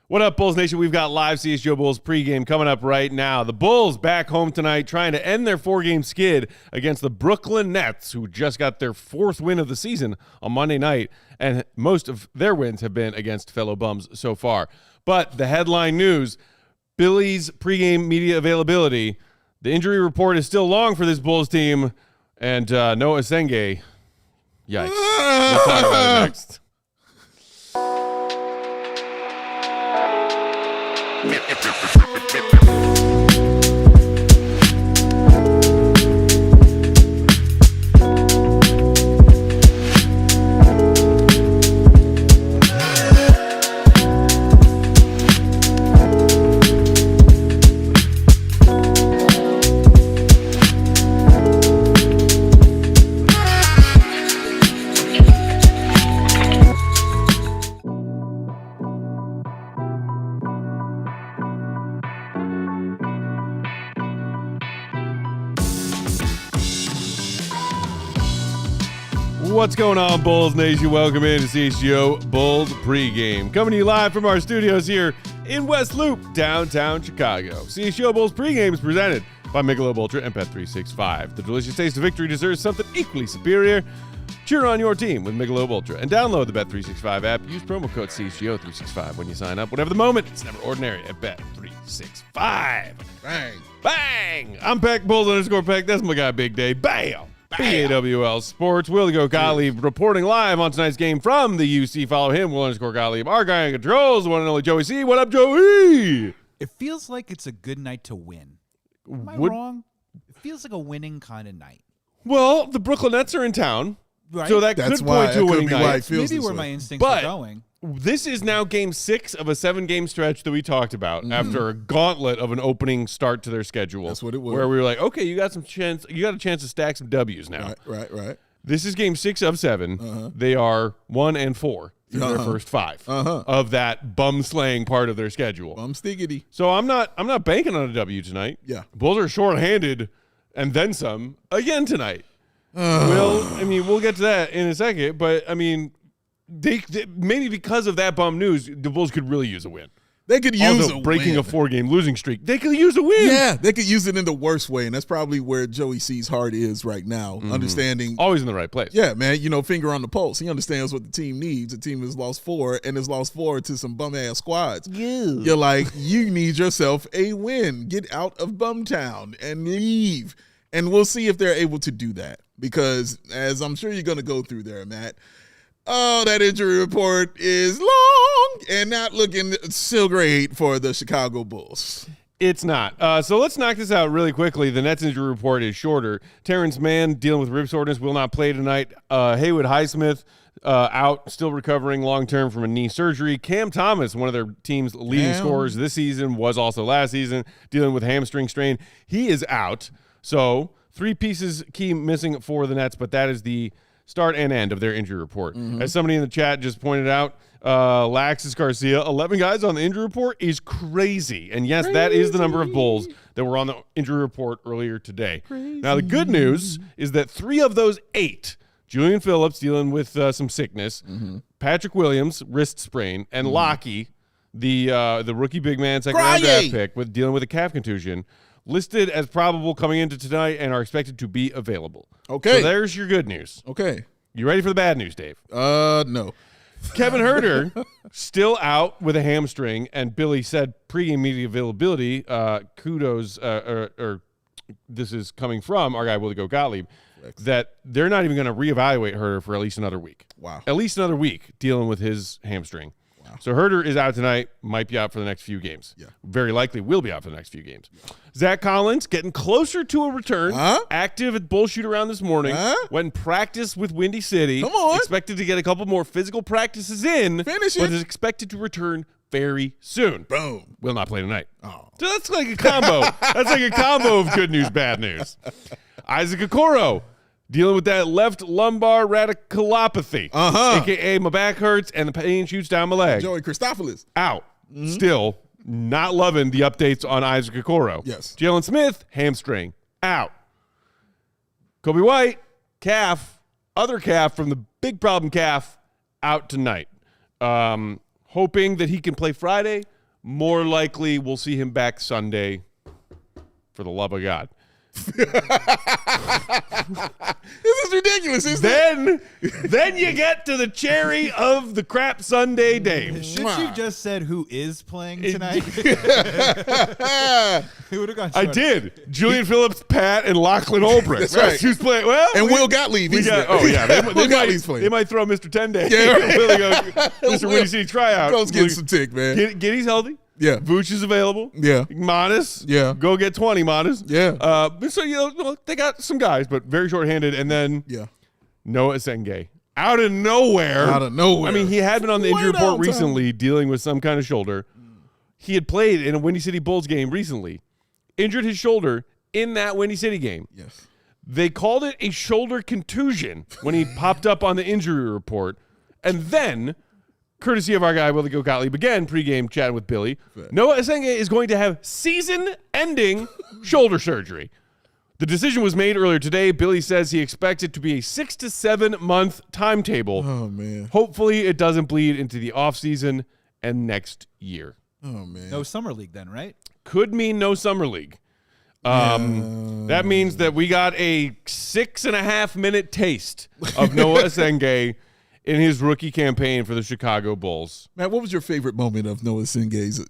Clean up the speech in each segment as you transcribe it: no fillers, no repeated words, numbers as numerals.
What up, Bulls Nation? We've got live CHGO Bulls pregame coming up right now. The Bulls back home tonight trying to end their four-game skid against the Brooklyn Nets, who just got their fourth win of the season on Monday night, and most of their wins have been against fellow bums so far. But the headline news, Billy's pregame media availability, the injury report is still long for this Bulls team, and Noa Essengue, yikes. We'll talk about it next. What's going on, Bulls Nation? Welcome in to CHGO Bulls pregame. Coming to you live from our studios here in West Loop, downtown Chicago. CHGO Bulls pregame is presented by Michelob Ultra and Bet365. The delicious taste of victory deserves something equally superior. Cheer on your team with Michelob Ultra and download the Bet365 app. Use promo code CHGO365 when you sign up. Whatever the moment, it's never ordinary at Bet365. Bang. Bang! I'm Peck, Bulls _ Peck. That's my guy, Big Dave. Bam! BAWL Sports. Will go Gottlieb reporting live on tonight's game from the UC. Follow him, Will _ Gottlieb. Our guy in controls, the one and only Joey C. What up, Joey? It feels like it's a good night to win. Am I wrong? It feels like a winning kind of night. Well, the Brooklyn Nets are in town, right? So that could point to a winning night. Maybe where my instincts are going. This is now game 6 of a 7-game stretch that we talked about after a gauntlet of an opening start to their schedule. That's what it was. Where we were like, okay, you got a chance to stack some W's now. Right. This is game 6 of 7. They are 1-4 through their first 5 of that bum slaying part of their schedule. Bum stiggity. So I'm not banking on a W tonight. Yeah. Bulls are shorthanded and then some again tonight. We'll get to that in a second, but I mean, they maybe because of that bum news, the Bulls could really use a win. They could use also, breaking a 4-game losing streak. They could use a win. Yeah, they could use it in the worst way, and that's probably where Joey C's heart is right now, understanding. Always in the right place. Yeah, man, finger on the pulse. He understands what the team needs. The team has lost 4, and has lost 4 to some bum-ass squads. You're like, you need yourself a win. Get out of Bumtown and leave. And we'll see if they're able to do that, because as I'm sure you're going to go through there, Matt, that injury report is long and not looking still great for the Chicago Bulls. It's not. So let's knock this out really quickly. The Nets injury report is shorter. Terrence Mann, dealing with rib soreness, will not play tonight. Haywood Highsmith, out, still recovering long-term from a knee surgery. Cam Thomas, one of their team's leading scorers this season, was also last season, dealing with hamstring strain. He is out. So 3 pieces key missing for the Nets, but that is the start and end of their injury report. As somebody in the chat just pointed out, Laxus Garcia, 11 guys on the injury report is crazy. And yes, that is the number of Bulls that were on the injury report earlier today. Now, the good news is that 3 of those 8, Julian Phillips dealing with some sickness, Patrick Williams, wrist sprain, and Lockie, the rookie big man, second-round draft pick, dealing with a calf contusion, listed as probable coming into tonight and are expected to be available. Okay. So there's your good news. Okay. You ready for the bad news, Dave? No. Kevin Huerter, still out with a hamstring, and Billy said pregame media availability, kudos, or this is coming from our guy, Willie Gottlieb, that they're not even going to reevaluate Huerter for at least another week. Wow. At least another week dealing with his hamstring. Wow. So Huerter is out tonight, might be out for the next few games. Yeah. Very likely will be out for the next few games. Yeah. Zach Collins getting closer to a return. Active at bull shoot around this morning. Went and practiced with Windy City. Come on. Expected to get a couple more physical practices in. Finish it. But is expected to return very soon. Boom. Will not play tonight. Oh. So that's like a combo. That's like a combo of good news, bad news. Isaac Okoro, dealing with that left lumbar radiculopathy, a.k.a. my back hurts and the pain shoots down my leg. Joey Christopoulos. Out. Still not loving the updates on Isaac Okoro. Yes. Jalen Smith, hamstring, out. Coby White, calf, other calf from the big problem calf, out tonight. Hoping that he can play Friday, more likely we'll see him back Sunday, for the love of God. This is ridiculous, isn't it? Then you get to the cherry of the crap Sunday, Dave. Should you just said who is playing tonight? Who would have gone I short? did. Julian Phillips, Pat, and Lachlan Olbrich. That's right. Who's playing? Well, And Will Gottlieb. They Will Gottlieb's playing. They might throw Mr. 10-Day. Yeah. Mr. Windy City tryout. Goes get some tick, man. Giddy's healthy. Yeah. Vooch is available. Yeah. Modest. Yeah. Go get 20, Modest. Yeah. So, they got some guys, but very short-handed. And then Yeah. Noa Essengue. Out of nowhere. Out of nowhere. I mean, he had been on the injury Way report downtown. recently dealing with some kind of shoulder. He had played in a Windy City Bulls game recently. Injured his shoulder in that Windy City game. Yes. They called it a shoulder contusion when he popped up on the injury report. And then, courtesy of our guy, Willie Gottlieb, again, pregame chatting with Billy, Noa Essengue is going to have season-ending shoulder surgery. The decision was made earlier today. Billy says he expects it to be a 6 to 7 month timetable. Oh, man. Hopefully it doesn't bleed into the offseason and next year. Oh, man. No summer league then, right? Could mean no summer league. That means that we got a 6.5 minute taste of Noa Essengue in his rookie campaign for the Chicago Bulls. Matt, what was your favorite moment of Noa Essengue's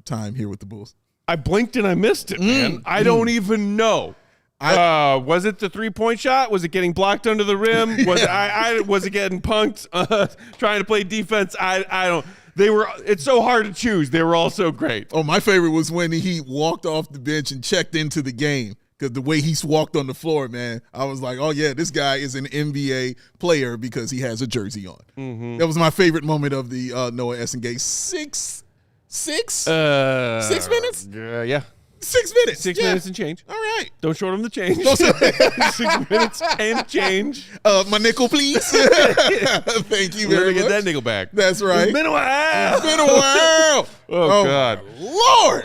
time here with the Bulls? I blinked and I missed it, man. I don't even know. Was it the 3-point shot? Was it getting blocked under the rim? Was it getting punked trying to play defense? I don't. It's so hard to choose. They were all so great. Oh, my favorite was when he walked off the bench and checked into the game. Because the way he walked on the floor, man, I was like, oh, yeah, this guy is an NBA player because he has a jersey on. Mm-hmm. That was my favorite moment of the Noa Essengue. 6 minutes? Yeah. 6 minutes. 6 Yeah. minutes and change. All right. Don't short him the change. 6 minutes and change. My nickel, please. Thank you very much. Get that nickel back. That's right. It's been a while. It's been a while. Oh, God. Lord.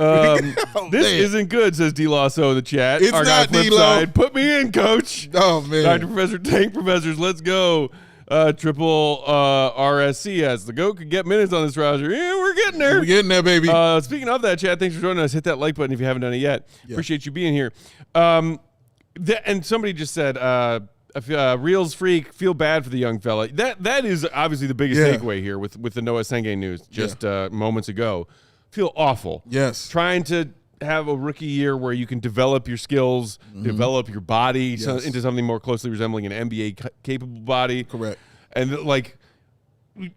This man. isn't good, says D-Lasso in the chat. It's Our guy not, flip D-Lo. side. Put me in, coach. Oh, man. Dr. Professor Tank Professors, let's go. Triple RSC as the GOAT could get minutes on this roster. Yeah, we're getting there. We're getting there, baby. Speaking of that, Chad, thanks for joining us. Hit that like button if you haven't done it yet. Yeah. Appreciate you being here. And somebody just said, Reels freak, feel bad for the young fella. That is obviously the biggest takeaway here with the Noa Essengue news just moments ago. Feel awful. Yes. Trying to have a rookie year where you can develop your skills, develop your body into something more closely resembling an NBA capable body. Correct. And like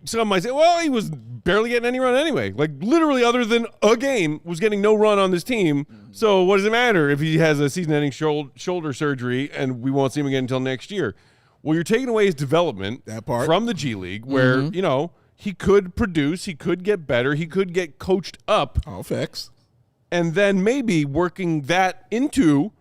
some might say, well, he was barely getting any run anyway. Like literally other than a game was getting no run on this team. So what does it matter if he has a season-ending shoulder surgery and we won't see him again until next year? Well, you're taking away his development from the G League where, he could produce, he could get better, he could get coached up. All facts. And then maybe working that into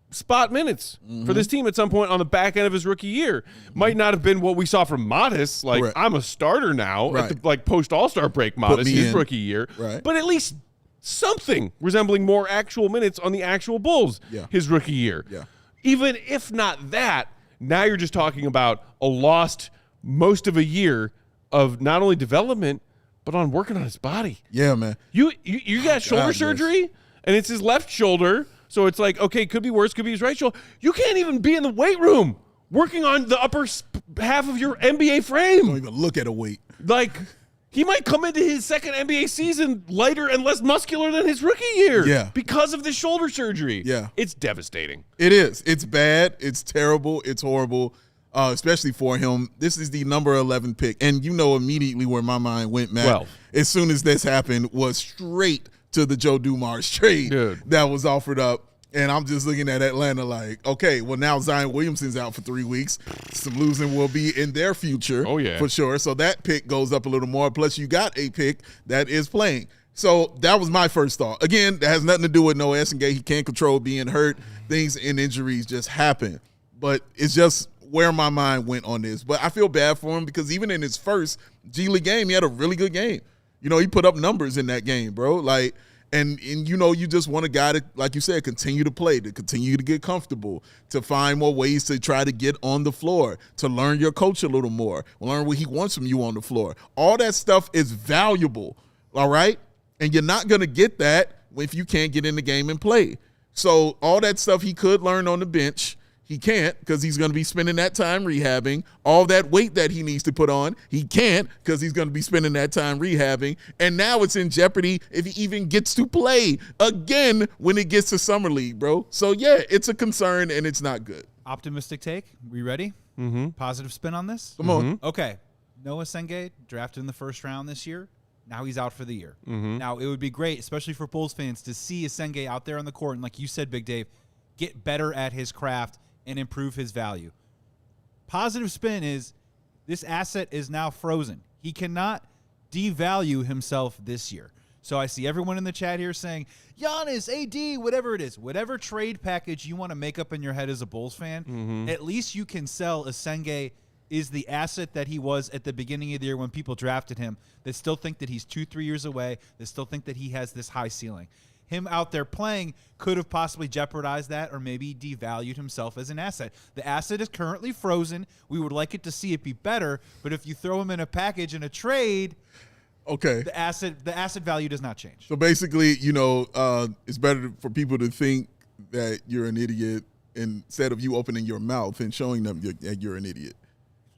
spot minutes for this team at some point on the back end of his rookie year. Might not have been what we saw from Modest, like I'm a starter now, at the, post All-Star break Modest, his rookie year. Right. But at least something resembling more actual minutes on the actual Bulls his rookie year. Yeah. Even if not that, now you're just talking about a lost most of a year of not only development, but on working on his body. Yeah, man. You got shoulder surgery, and it's his left shoulder, so it's like, okay, could be worse, could be his right shoulder. You can't even be in the weight room working on the upper half of your NBA frame. Don't even look at a weight. Like, he might come into his second NBA season lighter and less muscular than his rookie year because of this shoulder surgery. Yeah. It's devastating. It is. It's bad. It's terrible. It's horrible. Especially for him. This is the number 11 pick. And you know immediately where my mind went, Matt. 12. As soon as this happened, was straight to the Joe Dumars trade that was offered up. And I'm just looking at Atlanta like, okay, well, now Zion Williamson's out for 3 weeks. Some losing will be in their future for sure. So that pick goes up a little more. Plus, you got a pick that is playing. So that was my first thought. Again, that has nothing to do with Noa Essengue. He can't control being hurt. Things and injuries just happen. But it's just where my mind went on this. But I feel bad for him because even in his first G League game, he had a really good game. You know, he put up numbers in that game, bro. Like, and you know, you just want a guy to, like you said, continue to play, to continue to get comfortable, to find more ways to try to get on the floor, to learn your coach a little more, learn what he wants from you on the floor. All that stuff is valuable, all right? And you're not going to get that if you can't get in the game and play. So all that stuff he could learn on the bench, he can't because he's going to be spending that time rehabbing. All that weight that he needs to put on, he can't because he's going to be spending that time rehabbing. And now it's in jeopardy if he even gets to play again when it gets to Summer League, bro. So, yeah, it's a concern and it's not good. Optimistic take. We ready? Mm-hmm. Positive spin on this? Come on. Okay. Noa Essengue, drafted in the first round this year. Now he's out for the year. Now, it would be great, especially for Bulls fans, to see Essengue out there on the court and, like you said, Big Dave, get better at his craft and improve his value. Positive spin is this asset is now frozen. He cannot devalue himself this year. So I see everyone in the chat here saying, Giannis, AD, whatever it is, whatever trade package you want to make up in your head as a Bulls fan, at least you can sell Essengue is the asset that he was at the beginning of the year when people drafted him, that still think that he's 2-3 years away, that still think that he has this high ceiling. Him out there playing could have possibly jeopardized that or maybe devalued himself as an asset. The asset is currently frozen. We would like it to see it be better, but if you throw him in a package in a trade, okay, the asset value does not change. So basically, it's better for people to think that you're an idiot instead of you opening your mouth and showing them that you're an idiot.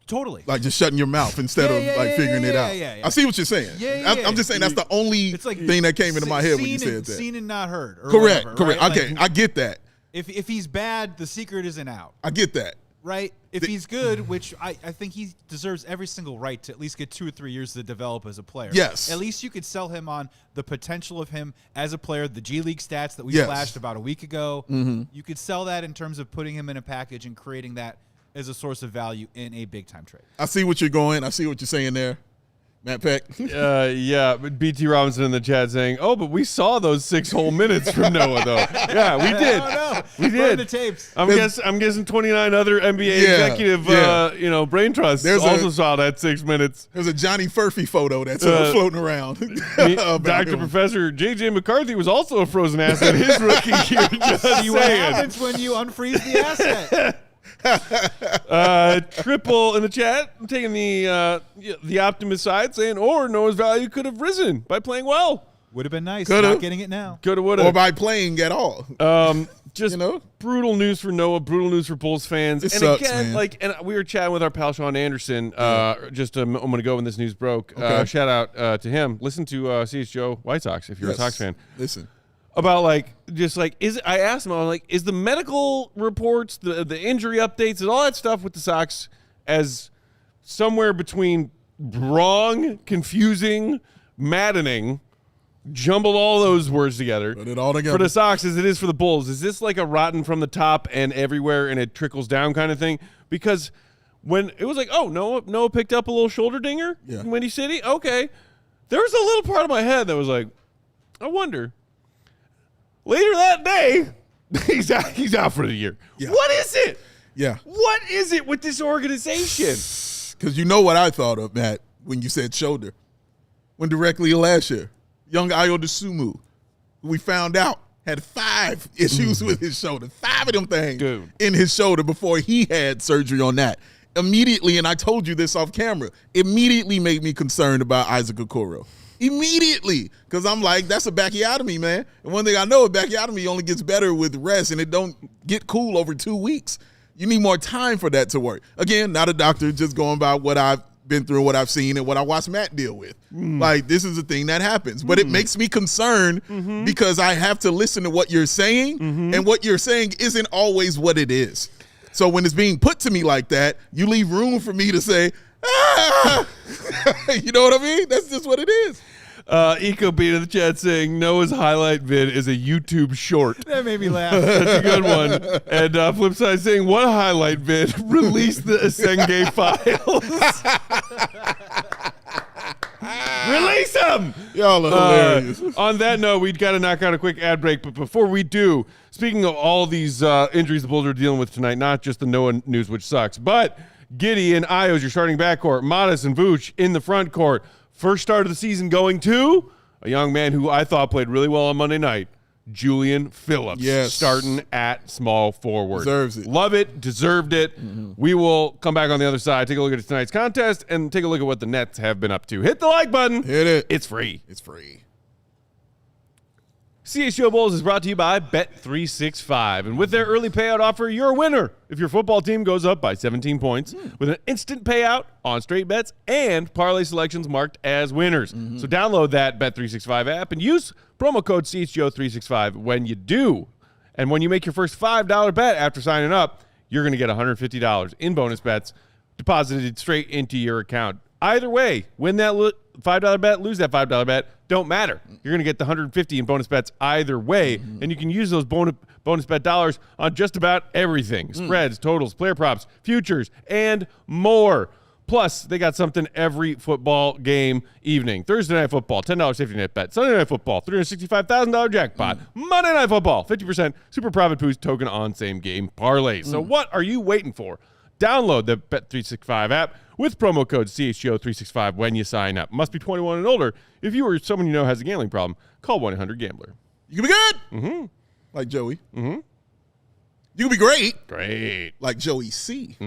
Totally. Like just shutting your mouth instead of figuring it out. Yeah. I see what you're saying. I'm just saying that's the only thing that came into my head when you said that. Seen and not heard. Or correct. Whatever, right? Okay, I get that. If he's bad, the secret isn't out. I get that. Right? If he's good, which I think he deserves every single right to at least get 2 or 3 years to develop as a player. Yes. At least you could sell him on the potential of him as a player, the G League stats that we flashed about a week ago. You could sell that in terms of putting him in a package and creating that as a source of value in a big-time trade. I see what you're going. I see what you're saying there. Matt Peck. But BT Robinson in the chat saying, "Oh, but we saw those 6 whole minutes from Noah, though." Yeah, we did. We Burn did. the tapes. I'm guessing 29 other NBA executive, brain trusts also saw that 6 minutes. There's a Johnny Furphy photo that's floating around. Dr. Professor J.J. McCarthy was also a frozen asset his rookie year. Just See what saying. happens when you unfreeze the asset. Triple in the chat taking the optimist side, saying Noah's value could have risen by playing well. Would have been nice. Coulda. Not getting it now. Coulda, woulda. Or by playing at all. Just brutal news for Noah, brutal news for Bulls fans. It sucks, man. And we were chatting with our pal Sean Anderson just a moment ago when this news broke. Okay. Shout out to him. Listen to CHGO White Sox if you're a Sox fan. Listen. About I asked him, I was like, is the medical reports, the injury updates, and all that stuff with the Sox as somewhere between wrong, confusing, maddening, jumbled all those words together. Put it all together. For the Sox as it is for the Bulls. Is this like a rotten from the top and everywhere and it trickles down kind of thing? Because when it was like, Noah picked up a little shoulder dinger in Windy City. Okay. There was a little part of my head that was like, I wonder. Later that day, he's out for the year. Yeah. What is it? Yeah. What is it with this organization? Because you know what I thought of, Matt, when you said shoulder. When directly last year, young Ayo DeSumo, we found out, had 5 issues with his shoulder. 5 of them things in his shoulder before he had surgery on that. Immediately, and I told you this off camera, immediately made me concerned about Isaac Okoro. Immediately, because I'm like, that's a backiotomy, man. And one thing I know, a backiotomy only gets better with rest, and it don't get cool over 2 weeks. You need more time for that to work. Again, not a doctor, just going by what I've been through, what I've seen, and what I watched Matt deal with. Like, this is a thing that happens. But it makes me concerned because I have to listen to what you're saying, and what you're saying isn't always what it is. So when it's being put to me like that, you leave room for me to say, you know what I mean? That's just what it is. Eco Beat in the chat saying Noah's highlight vid is a YouTube short. That made me laugh. That's a good one. And Flipside saying, what highlight vid? Release the Essengue files. Release them! Y'all are hilarious. On that note, we've got to knock out a quick ad break. But before we do, speaking of all these injuries the Bulls are dealing with tonight, not just the Noah news, which sucks, but Giddey and Io's your starting backcourt. Modest and Vooch in the front court. First start of the season going to a young man who I thought played really well on Monday night, Julian Phillips. Yes. Starting at small forward. Deserves it. Love it. Deserved it. We will come back on the other side, take a look at tonight's contest, and take a look at what the Nets have been up to. Hit the like button. Hit it. It's free. It's free. CHGO Bulls is brought to you by Bet365. And with their early payout offer, you're a winner if your football team goes up by 17 points with an instant payout on straight bets and parlay selections marked as winners. So download that Bet365 app and use promo code CHGO365 when you do. And when you make your first $5 bet after signing up, you're going to get $150 in bonus bets deposited straight into your account. Either way, win that $5 bet, lose that $5 bet, don't matter. You're going to get the $150 in bonus bets either way, and you can use those bonus bet dollars on just about everything. Spreads, totals, player props, futures, and more. Plus, they got something every football game evening. Thursday Night Football, $10 safety net bet. Sunday Night Football, $365,000 jackpot. Monday Night Football, 50% super profit boost token on same game parlays. So what are you waiting for? Download the Bet365 app with promo code CHGO365 when you sign up. Must be 21 and older. If you or someone you know has a gambling problem, call 1-800-GAMBLER. You can be good. Like Joey. You can be great. Great. Like Joey C.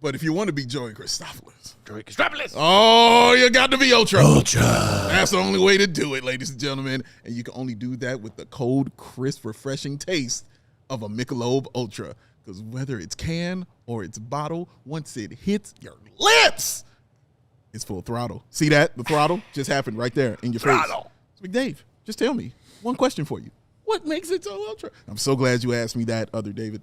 But if you want to be Joey Christopoulos. Oh, you got to be Ultra. That's the only way to do it, ladies and gentlemen. And you can only do that with the cold, crisp, refreshing taste of a Michelob Ultra. Because whether it's can or it's bottle, once it hits your lips, it's full throttle. See that? The throttle just happened right there in your face. So, Big Dave, just tell me one question for you. What makes it so ultra? I'm so glad you asked me that, other David.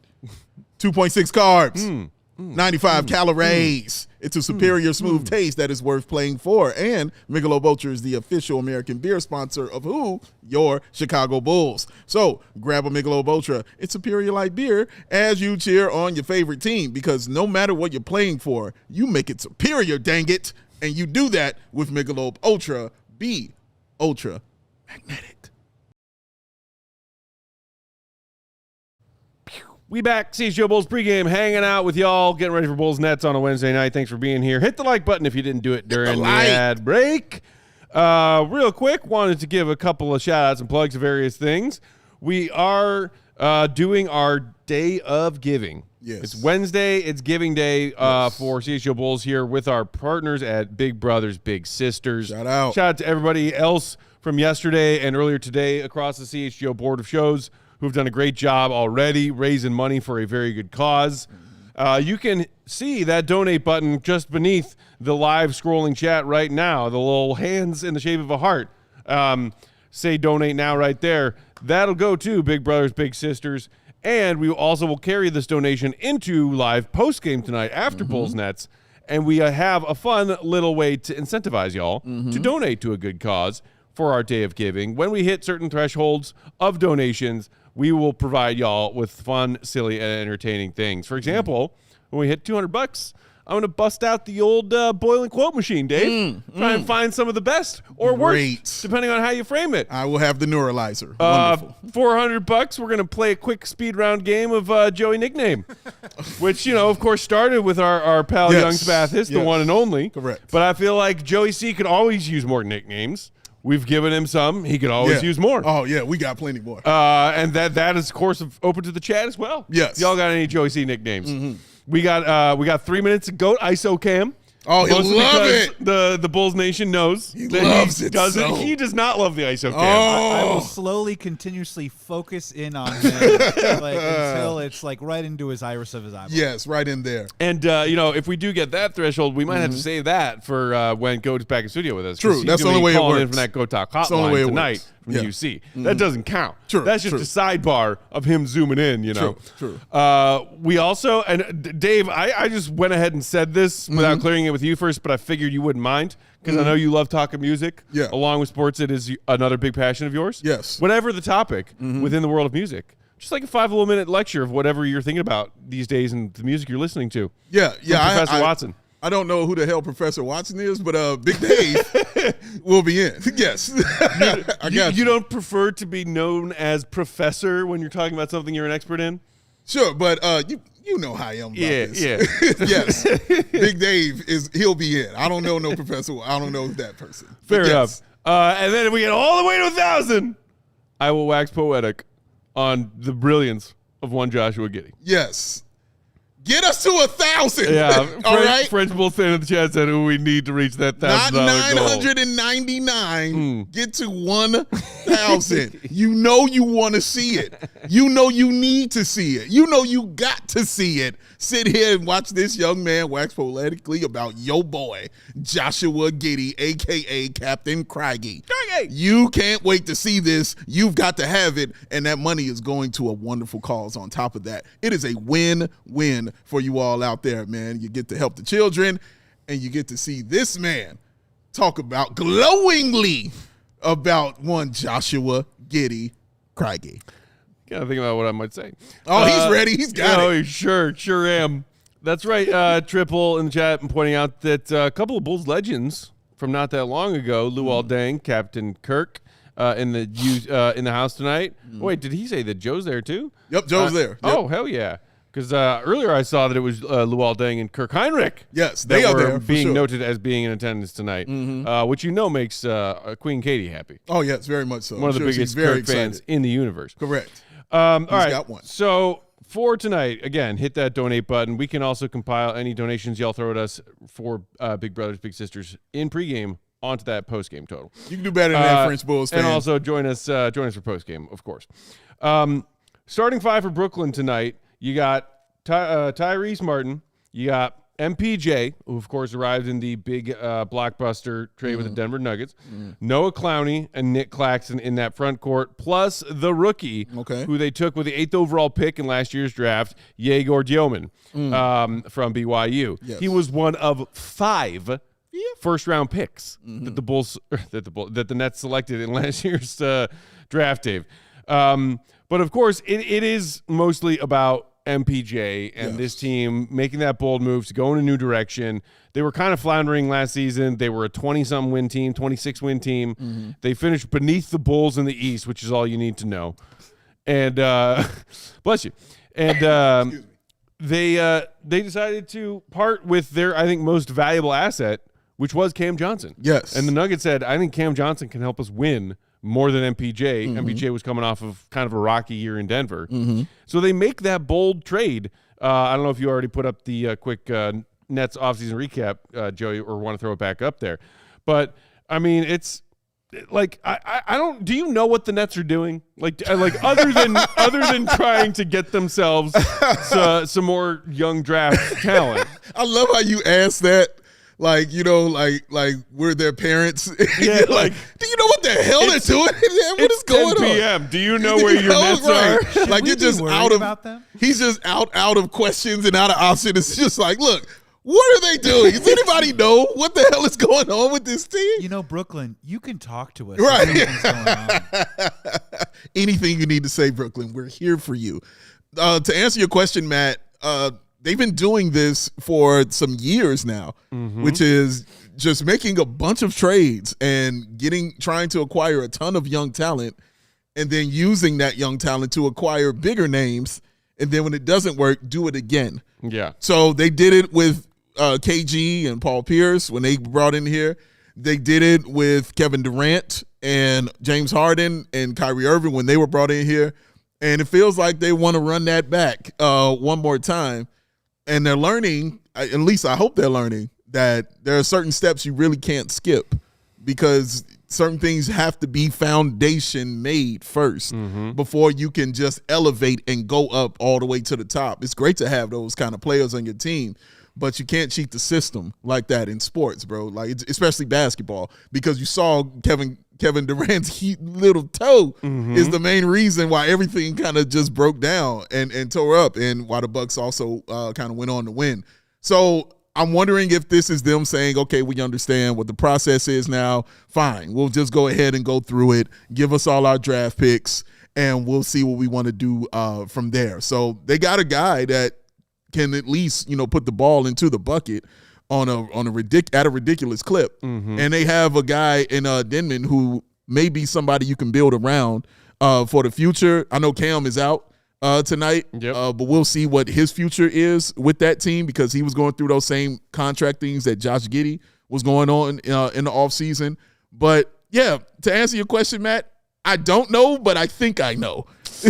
2.6 carbs. 95 calories. It's a superior smooth taste that is worth playing for. And Michelob Ultra is the official American beer sponsor of who? Your Chicago Bulls. So grab a Michelob Ultra. It's superior light beer as you cheer on your favorite team, because no matter what you're playing for, you make it superior, dang it. And you do that with Michelob Ultra. Be ultra magnetic. We back, CHGO Bulls pregame, hanging out with y'all, getting ready for Bulls Nets on a Wednesday night. Thanks for being here. Hit the like button if you didn't do it during the ad break. Real quick, wanted to give a couple of shout-outs and plugs of various things. We are doing our Day of Giving. Yes. It's Wednesday. It's Giving Day for CHGO Bulls here with our partners at Big Brothers Big Sisters. Shout out. Shout out to everybody else from yesterday and earlier today across the CHGO board of shows who've done a great job already raising money for a very good cause. You can see that donate button just beneath the live scrolling chat right now, the little hands in the shape of a heart. Say donate now right there. That'll go to Big Brothers Big Sisters. And we also will carry this donation into live post-game tonight after Bulls Nets. And we have a fun little way to incentivize y'all to donate to a good cause for our Day of Giving. When we hit certain thresholds of donations, we will provide y'all with fun, silly, and entertaining things. For example, when we hit $200, I'm going to bust out the old boiling quote machine, Dave. Try and find some of the best or worst, depending on how you frame it. I will have the neuralizer. Wonderful. $400, we're going to play a quick speed round game of Joey Nickname, which, you know, of course, started with our pal Young Spathis, the one and only. Correct. But I feel like Joey C could always use more nicknames. We've given him some. He could always use more. Oh, yeah. We got plenty more. And that is, of course, open to the chat as well. Yes. Y'all got any Joey C nicknames? We got 3 minutes to GOAT ISO Cam. Oh, he'll love it. The Bulls Nation knows he loves it. He does not love the ISO Cam. I will slowly, continuously focus in on him until it's like right into his iris of his eyeball. Yes, right in there. And, if we do get that threshold, we might have to save that for when GOAT is back in studio with us. True. That's the only way it works. In from that GOAT Talk hotline tonight from the UC. That doesn't count. True. That's just a sidebar of him zooming in, you know. True. We also, and Dave, I just went ahead and said this without clearing it with you first, but I figured you wouldn't mind because I know you love talking music. Yeah. Along with sports, it is another big passion of yours. Yes. Whatever the topic within the world of music. Just like a 5 little minute lecture of whatever you're thinking about these days and the music you're listening to. Yeah. Professor Watson. I don't know who the hell Professor Watson is, but Big Dave will be in. Yes. You don't prefer to be known as professor when you're talking about something you're an expert in? Sure, but you know how I am about this. Yeah. Yes. Big Dave he'll be in. I don't know no professor. I don't know that person. Fair enough. And then if we get all the way to 1,000, I will wax poetic on the brilliance of one Joshua Giddey. Yes. Get us to 1,000. Yeah. All right. French Bulls fan in the chat said, we need to reach that $1,000 Not goal. 999. Get to 1,000. You know you want to see it. You know you need to see it. You know you got to see it. Sit here and watch this young man wax poetically about your boy, Joshua Giddey, a.k.a. Captain Craggy. You can't wait to see this. You've got to have it, and that money is going to a wonderful cause on top of that. It is a win-win for you all out there, man. You get to help the children, and you get to see this man talk about glowingly about one Joshua Giddey Craggy. Gotta think about what I might say. Oh, he's ready. He's got it. Sure am. That's right. Triple in the chat and pointing out that a couple of Bulls legends from not that long ago, Luol Deng, Captain Kirk, in the house tonight. Wait, did he say that Joe's there too? Yep, Joe's there. Yep. Oh, hell yeah. Because earlier I saw that it was Luol Deng and Kirk Heinrich. Yes, they are there. Being noted as being in attendance tonight, which makes Queen Katie happy. Oh, yes, very much so. One of the biggest Kirk fans in the universe. Correct. All right. Got one. So for tonight, again, hit that donate button. We can also compile any donations y'all throw at us for Big Brothers, Big Sisters in pregame onto that postgame total. You can do better than that, French Bulls fan. And also join us for postgame, of course. Starting five for Brooklyn tonight, you got Tyrese Martin. You got MPJ, who, of course, arrived in the big blockbuster trade with the Denver Nuggets. Noah Clowney and Nick Claxton in that front court, plus the rookie, who they took with the 8th overall pick in last year's draft, Yegor Dioman from BYU. Yes. He was one of 5 first-round picks that the Nets selected in last year's draft, Dave. But, of course, it is mostly about MPJ and this team making that bold move to go in a new direction. They were kind of floundering last season. They were a 20-something win team, 26-win team. They finished beneath the Bulls in the East, which is all you need to know. And bless you. And they decided to part with their, I think, most valuable asset, which was Cam Johnson. Yes. And the Nuggets said, I think Cam Johnson can help us win more than MPJ. MPJ was coming off of kind of a rocky year in Denver. So they make that bold trade. I don't know if you already put up the quick Nets offseason recap, Joey, or want to throw it back up there. But, I mean, it's like I don't – do you know what the Nets are doing? Like other than trying to get themselves some more young draft talent. I love how you asked that. Like, you know, like we're their parents. Yeah, like, do you know what the hell they're doing? What is going 10 p.m. Do you know where your Nets are? Like, you're just out of – he's just out of questions and out of options. It's just like, look, what are they doing? Does anybody know what the hell is going on with this team? You know, Brooklyn, you can talk to us. Right. Going on. Anything you need to say, Brooklyn, we're here for you. To answer your question, Matt, they've been doing this for some years now, which is just making a bunch of trades and trying to acquire a ton of young talent and then using that young talent to acquire bigger names. And then when it doesn't work, do it again. Yeah. So they did it with KG and Paul Pierce when they brought in here. They did it with Kevin Durant and James Harden and Kyrie Irving when they were brought in here. And it feels like they want to run that back one more time. And they're learning, at least I hope they're learning, that there are certain steps you really can't skip because certain things have to be foundation made first before you can just elevate and go up all the way to the top. It's great to have those kind of players on your team, but you can't cheat the system like that in sports, bro. Like, especially basketball, because you saw Kevin Durant's little toe is the main reason why everything kind of just broke down and tore up, and why the Bucks also kind of went on to win. So I'm wondering if this is them saying, okay, we understand what the process is now. Fine, we'll just go ahead and go through it. Give us all our draft picks, and we'll see what we want to do from there. So they got a guy that can at least, put the ball into the bucket at a ridiculous clip. And they have a guy in Denman who may be somebody you can build around for the future. I know Cam is out tonight, but we'll see what his future is with that team because he was going through those same contract things that Josh Giddey was going on in the offseason. But, yeah, to answer your question, Matt, I don't know, but I think I know.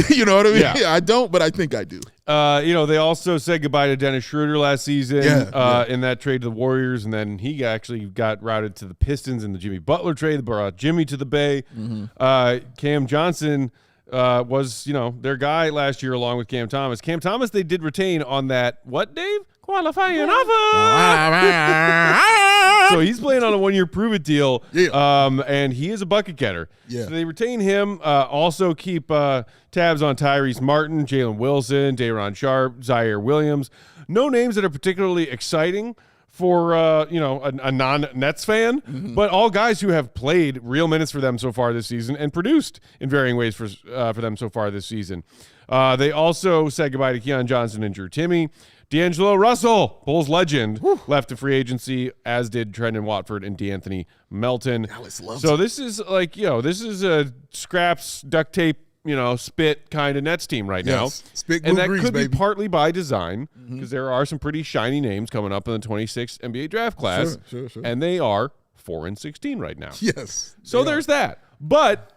You know what I mean? Yeah, I don't, but I think I do. They also said goodbye to Dennis Schroeder last season in that trade to the Warriors, and then he actually got routed to the Pistons in the Jimmy Butler trade that brought Jimmy to the Bay. Cam Johnson was, their guy last year along with Cam Thomas. Cam Thomas they did retain on that, what, Dave? Qualifying offer. So he's playing on a 1-year prove-it deal, and he is a bucket getter. Yeah. So they retain him. Also keep tabs on Tyrese Martin, Jalen Wilson, Day'Ron Sharpe, Zaire Williams. No names that are particularly exciting for a non-Nets fan, but all guys who have played real minutes for them so far this season and produced in varying ways for them so far this season. They also said goodbye to Keon Johnson and Drew Timme. D'Angelo Russell, Bulls legend, left to free agency, as did Trendon Watford and D'Anthony Melton. So this is this is a scraps, duct tape, spit kind of Nets team right now. Spit, and that grease, could baby. be partly by design because there are some pretty shiny names coming up in the 26th NBA draft class. Sure. And they are 4-16 right now. Yes. So there's that. But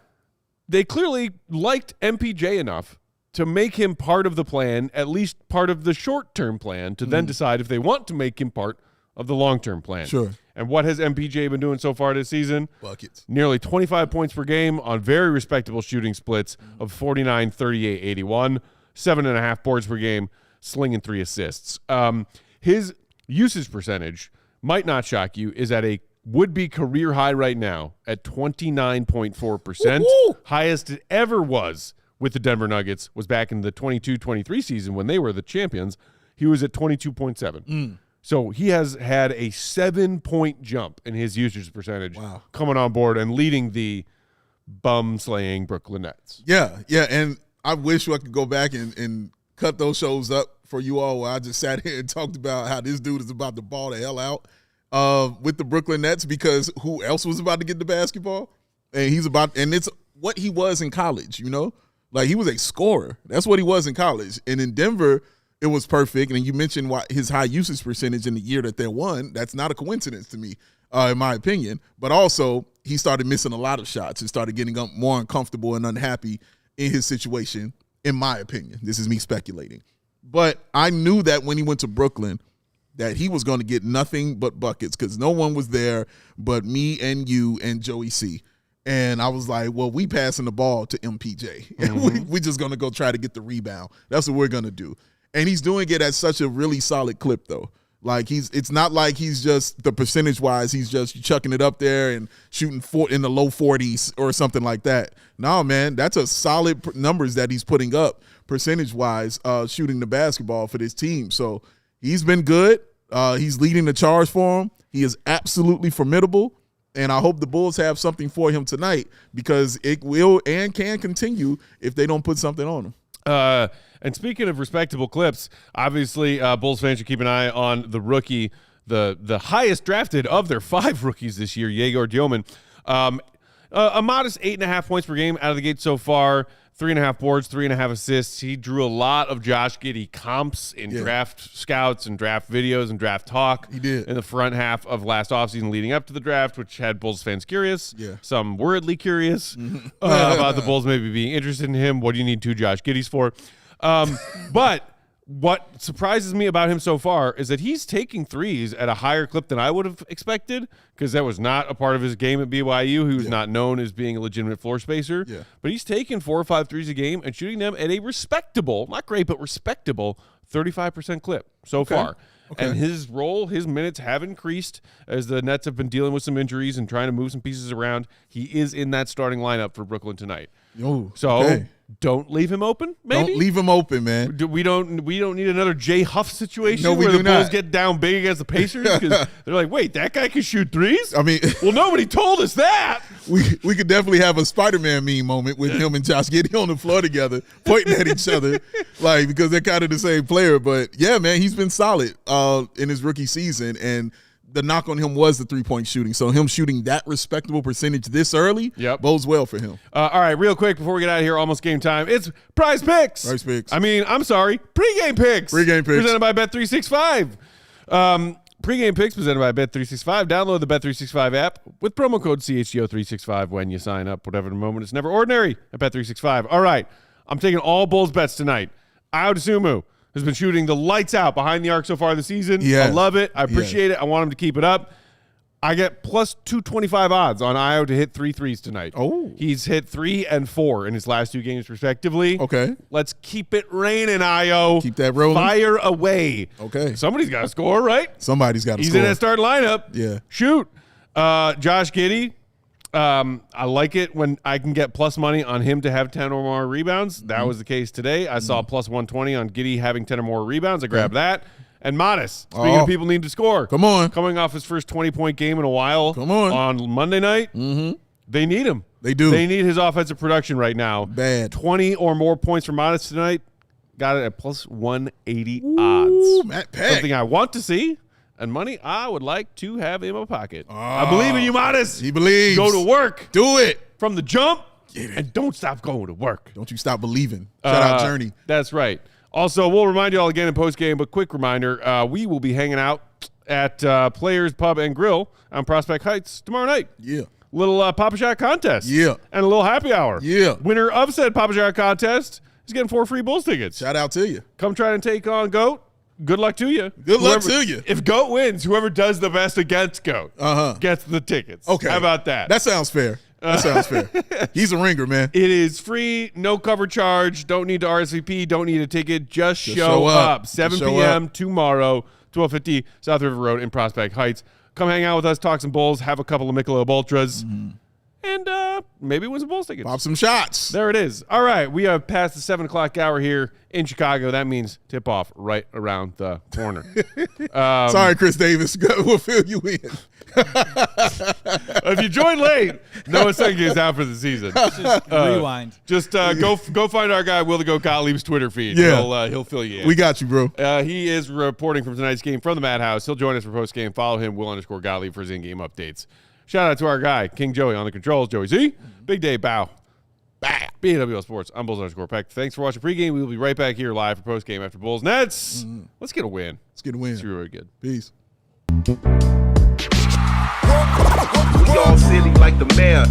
they clearly liked MPJ enough to make him part of the plan, at least part of the short-term plan, to then decide if they want to make him part of the long-term plan. Sure. And what has MPJ been doing so far this season? Buckets. Nearly 25 points per game on very respectable shooting splits of 49, 38, 81, 7.5 boards per game, slinging 3 assists. His usage percentage, might not shock you, is at a would-be career high right now at 29.4%. Highest it ever was with the Denver Nuggets was back in the 22-23 season when they were the champions. He was at 22.7. So he has had a 7-point jump in his usage percentage coming on board and leading the bum-slaying Brooklyn Nets. Yeah, and I wish I could go back and cut those shows up for you all where I just sat here and talked about how this dude is about to ball the hell out with the Brooklyn Nets, because who else was about to get the basketball? And it's what he was in college, Like, he was a scorer. That's what he was in college. And in Denver, it was perfect. And you mentioned his high usage percentage in the year that they won. That's not a coincidence to me, in my opinion. But also, he started missing a lot of shots and started getting more uncomfortable and unhappy in his situation, in my opinion. This is me speculating. But I knew that when he went to Brooklyn that he was going to get nothing but buckets because no one was there but me and you and Joey C. And I was like, well, we passing the ball to MPJ. And we just going to go try to get the rebound. That's what we're going to do. And he's doing it at such a really solid clip, though. Like, it's not like he's just, the percentage-wise, he's just chucking it up there and shooting in the low 40s or something like that. No, man, that's a solid numbers that he's putting up percentage-wise, shooting the basketball for this team. So he's been good. He's leading the charge for him. He is absolutely formidable. And I hope the Bulls have something for him tonight, because it will and can continue if they don't put something on him. And speaking of respectable clips, obviously Bulls fans should keep an eye on the rookie, the highest drafted of their 5 rookies this year, Yegor Dioman. A modest 8.5 points per game out of the gate so far, 3.5 boards, 3.5 assists. He drew a lot of Josh Giddey comps in draft scouts and draft videos and draft talk. He did. In the front half of last offseason leading up to the draft, which had Bulls fans curious. Yeah. Some worriedly curious about the Bulls maybe being interested in him. What do you need 2 Josh Giddeys for? But what surprises me about him so far is that he's taking threes at a higher clip than I would have expected, because that was not a part of his game at BYU. He was not known as being a legitimate floor spacer. Yeah. But he's taking 4 or 5 threes a game and shooting them at a respectable, not great, but respectable 35% clip so far. Okay. And his minutes have increased as the Nets have been dealing with some injuries and trying to move some pieces around. He is in that starting lineup for Brooklyn tonight. Don't leave him open, maybe? Don't leave him open, man. We don't need another Jay Huff situation No, we where do the Bulls not. get down big against the Pacers because they're like, wait, that guy can shoot threes? I mean, well, nobody told us that. we could definitely have a Spider-Man meme moment with him and Josh Giddey on the floor together, pointing at each other, like, because they're kind of the same player. But, yeah, man, he's been solid in his rookie season, and the knock on him was the three-point shooting. So him shooting that respectable percentage this early bodes well for him. All right, real quick before we get out of here, almost game time. It's Prize Picks. Prize Picks. I mean, I'm sorry, Pregame Picks. Pregame Picks. Presented by Bet365. Pregame Picks presented by Bet365. Download the Bet365 app with promo code CHGO365 when you sign up. Whatever the moment, it's never ordinary at Bet365. All right, I'm taking all Bulls bets tonight. Ayo Dosunmu, has been shooting the lights out behind the arc so far this season. Yeah. I love it. I appreciate it. I want him to keep it up. I get plus 225 odds on Io to hit 3 threes tonight. Oh. He's hit 3 and 4 in his last 2 games, respectively. Okay. Let's keep it raining, Io. Keep that rolling. Fire away. Okay. Somebody's got to score, right? Somebody's got to score. He's in that starting lineup. Yeah. Shoot. Josh Giddey. I like it when I can get plus money on him to have 10 or more rebounds. That was the case today. I saw plus 120 on Giddey having 10 or more rebounds. I grabbed that. And Modest, speaking of people need to score. Come on. Coming off his first 20-point game in a while. Come on. Monday night. They need him. They do. They need his offensive production right now. Bad. 20 or more points for Modest tonight. Got it at plus 180 odds. Matt Peck. Something I want to see. And money I would like to have in my pocket. I believe in you, Modest. He believes. Go to work. Do it. From the jump. And don't stop going to work. Don't you stop believing. Shout out Journey. That's right. Also, we'll remind you all again in postgame, but quick reminder, we will be hanging out at Players Pub and Grill on Prospect Heights tomorrow night. Yeah. Little Papa Shot contest. Yeah. And a little happy hour. Yeah. Winner of said Papa Shot contest is getting 4 free Bulls tickets. Shout out to you. Come try and take on GOAT. Good luck to you. Good luck to you. If GOAT wins, whoever does the best against GOAT gets the tickets. Okay. How about that? That sounds fair. That sounds fair. He's a ringer, man. It is free, no cover charge. Don't need to RSVP. Don't need a ticket. Just show up. 7 p.m. tomorrow, 1250 South River Road in Prospect Heights. Come hang out with us, talk some Bulls, have a couple of Michelob Ultras, and maybe win some Bulls tickets. Pop some shots. There it is. All right, we have passed the 7 o'clock hour here in Chicago. That means tip-off right around the corner. Sorry, Chris Davis. We'll fill you in. If you joined late, Noa Essengue is out for the season. Just rewind. Just go find our guy Will the Goat Gottlieb's Twitter feed. Yeah. He'll fill you in. We got you, bro. He is reporting from tonight's game from the Madhouse. He'll join us for post game. Follow him, Will_Gottlieb, for his in-game updates. Shout out to our guy King Joey on the controls. Joey Z, Big Dave Bow. BBBSA Sports. I'm Bulls_Peck. Thanks for watching pregame. We will be right back here live for post game after Bulls Nets. Let's get a win. Let's get a win. It's really good. Peace. We all silly like the mayor.